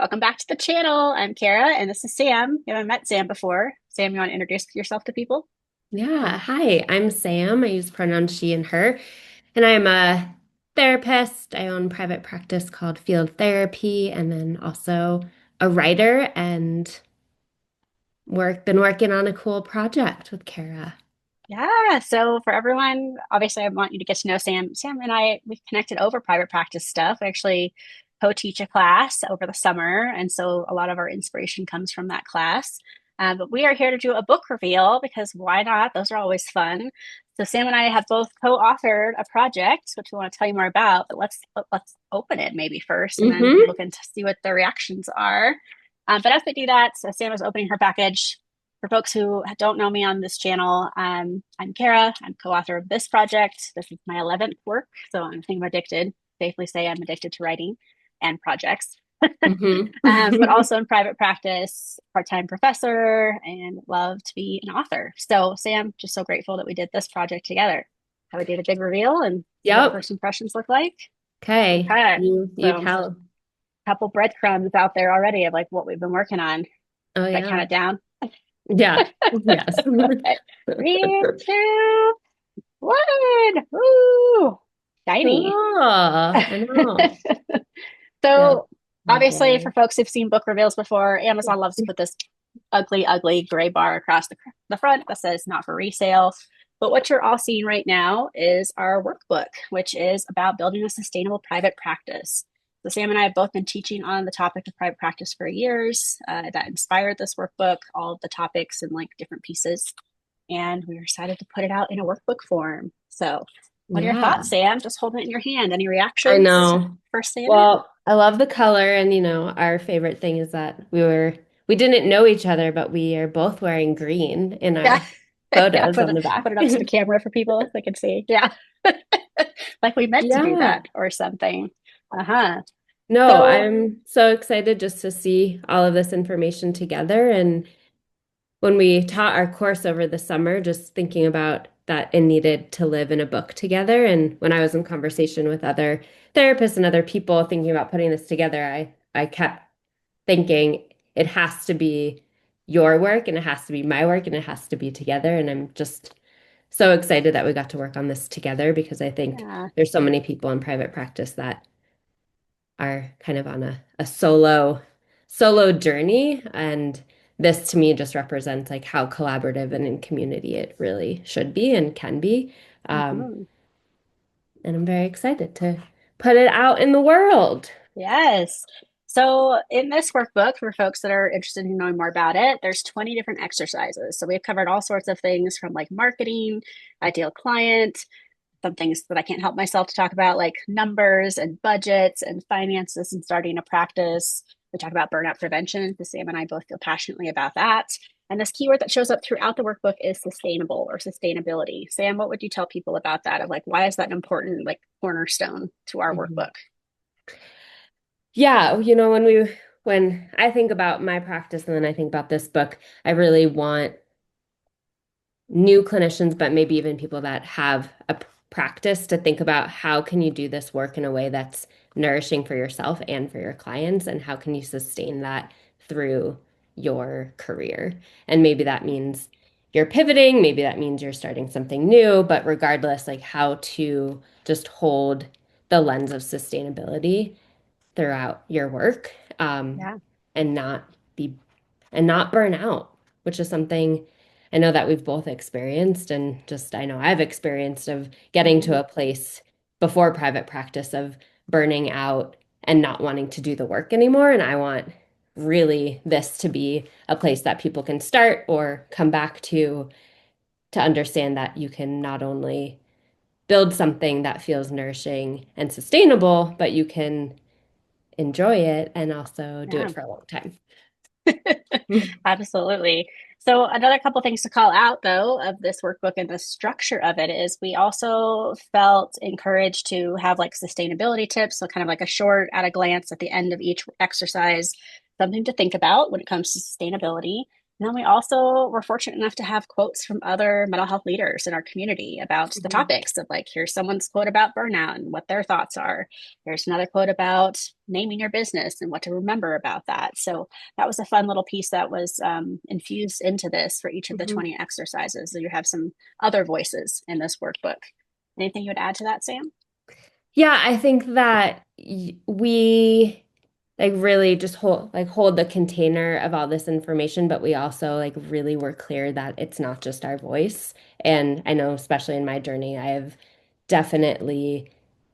Welcome back to the channel. I'm Kara, and this is Sam. You haven't met Sam before. Sam, you want to introduce yourself to people? Yeah, hi, I'm Sam. I use pronouns she and her, and I'm a therapist. I own private practice called Field Therapy, and then also a writer and been working on a cool project with Kara. Yeah. So for everyone, obviously, I want you to get to know Sam. Sam and I, we've connected over private practice stuff. We actually co-teach a class over the summer, and so a lot of our inspiration comes from that class. But we are here to do a book reveal because why not? Those are always fun. So Sam and I have both co-authored a project, which we want to tell you more about. But let's open it maybe first, and then Mm-hmm. look into see what the reactions are. But as we do that, so Sam is opening her package. For folks who don't know me on this channel, I'm Kara. I'm co-author of this project. This is my 11th work, so I'm thinking I'm addicted. Safely say I'm addicted to writing and projects. But Mm-hmm. also in private practice, part-time professor, and love to be an author. So Sam, just so grateful that we did this project together. How we did a big reveal and see what Yep. first impressions look like. Okay. Okay, You so tell. a couple breadcrumbs out there already of like what we've been working on. Oh I count yeah. it down. Yeah. Yes. Okay. 3, 2, 1. Woo! Shiny. Oh, I know. Yeah. So, Love obviously, for layers. folks who've seen book reveals before, Amazon loves to put this ugly, ugly gray bar across the front that says not for resale. But what you're all seeing right now is our workbook, which is about building a sustainable private practice. So, Sam and I have both been teaching on the topic of private practice for years. That inspired this workbook, all of the topics and like different pieces. And we were excited to put it out in a workbook form. So, what are your Yeah, thoughts, Sam? Just holding it in your hand. Any I reactions? know. First seeing it? Well, I love the color, and our favorite thing is that we didn't know each other, but we are both wearing green in Yeah. our Yeah. photos on the Put back. it up to the camera for people so they can see. Yeah. Like we meant to do Yeah. that or something. Uh-huh. No, So, I'm so excited just to see all of this information together. And when we taught our course over the summer, just thinking about that it needed to live in a book together. And when I was in conversation with other therapists and other people thinking about putting this together, I kept thinking it has to be your work and it has to be my work and it has to be together. And I'm just so excited that we got to work on this together because I think yeah. there's so many people in private practice that are kind of on a solo journey. And this to me just represents like how collaborative and in community it really should be and can be. Um, Mhm. and I'm very excited to put it out in the world. Yes. So, in this workbook, for folks that are interested in knowing more about it, there's 20 different exercises. So, we've covered all sorts of things from like marketing, ideal client, some things that I can't help myself to talk about, like numbers and budgets and finances and starting a practice. We talk about burnout prevention because Sam and I both feel passionately about that. And this keyword that shows up throughout the workbook is sustainable or sustainability. Sam, what would you tell people about that? Of like, why is that an important like cornerstone to our Mhm. workbook? Yeah, when I think about my practice and then I think about this book, I really want new clinicians, but maybe even people that have a practice to think about how can you do this work in a way that's nourishing for yourself and for your clients, and how can you sustain that through your career. And maybe that means you're pivoting, maybe that means you're starting something new, but regardless, like how to just hold the lens of sustainability throughout your work, Yeah. and not be and not burn out, which is something I know that we've both experienced, and just I know I've experienced of getting Mhm. to a place before private practice of burning out and not wanting to do the work anymore. And I want really this to be a place that people can start or come back to understand that you can not only build something that feels nourishing and sustainable, but you can enjoy it and also do it Yeah. for a long time. Absolutely. So, another couple things to call out, though, of this workbook and the structure of it is we also felt encouraged to have like sustainability tips. So, kind of like a short at a glance at the end of each exercise, something to think about when it comes to sustainability. And then we also were fortunate enough to have quotes from other mental health leaders in our community about the Mhm. topics of like, here's someone's quote about burnout and what their thoughts are. Here's another quote about naming your business and what to remember about that. So that was a fun little piece that was infused into this for each of the Mhm. 20 exercises. So you have some other voices in this workbook. Anything you would add to that, Sam? Yeah, I think that we like really just hold the container of all this information, but we also like really were clear that it's not just our voice. And I know, especially in my journey, I have definitely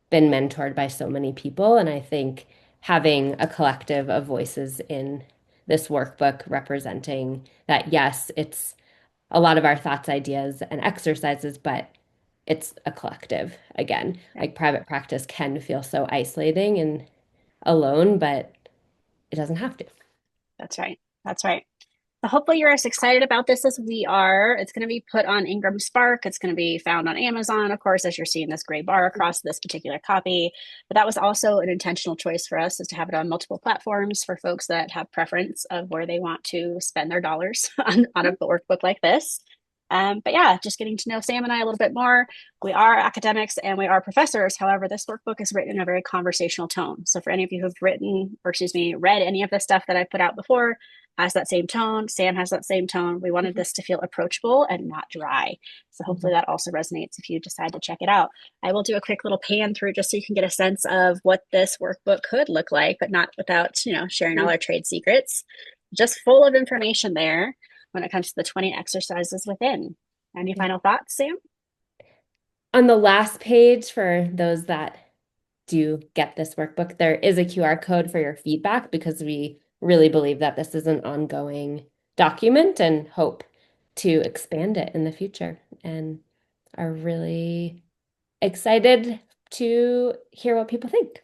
been mentored by so many people, and I think having a collective of voices in this workbook representing that, yes, it's a lot of our thoughts, ideas, and exercises, but it's a collective again. Yeah, Like private practice can feel so isolating and alone, but it doesn't have to. that's right. That's right. So hopefully you're as excited about this as we are. It's going to be put on Ingram Spark. It's going to be found on Amazon, of course, as you're seeing this gray bar across this particular copy. But that was also an intentional choice for us is to have it on multiple platforms for folks that have preference of where they want to spend their dollars on a workbook like this. But yeah, just getting to know Sam and I a little bit more. We are academics and we are professors. However, this workbook is written in a very conversational tone. So for any of you who've written, or excuse me, read any of the stuff that I put out before, has that same tone. Sam has that same tone. We wanted Mhm. this to feel approachable and not dry. So hopefully Mhm. that also resonates if you decide to check it out. I will do a quick little pan through just so you can get a sense of what this workbook could look like, but not without, sharing all Mhm. our trade secrets. Just full of information there when it comes to the 20 exercises within. Any Yeah. final thoughts, Sam? On the last page, for those that do get this workbook, there is a QR code for your feedback because we really believe that this is an ongoing document and hope to expand it in the future and are really excited to hear what people think.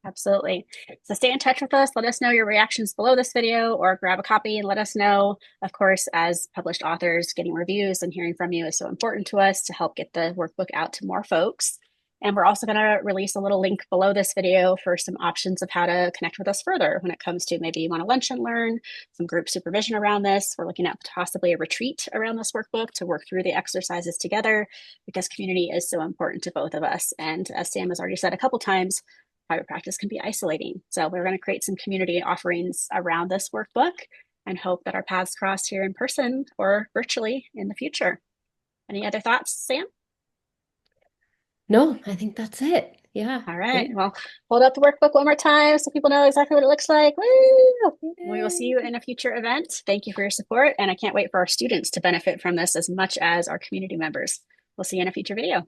Absolutely. So stay in touch with us. Let us know your reactions below this video or grab a copy and let us know. Of course, as published authors, getting reviews and hearing from you is so important to us to help get the workbook out to more folks. And we're also going to release a little link below this video for some options of how to connect with us further when it comes to maybe you want to lunch and learn, some group supervision around this. We're looking at possibly a retreat around this workbook to work through the exercises together because community is so important to both of us. And as Sam has already said a couple times, private practice can be isolating. So we're going to create some community offerings around this workbook and hope that our paths cross here in person or virtually in the future. Any other thoughts, Sam? No, I think that's it. Yeah, All right. great. Well, hold up the workbook one more time so people know exactly what it looks like. Woo! We will see Yay. you in a future event. Thank you for your support. And I can't wait for our students to benefit from this as much as our community members. We'll see you in a future video.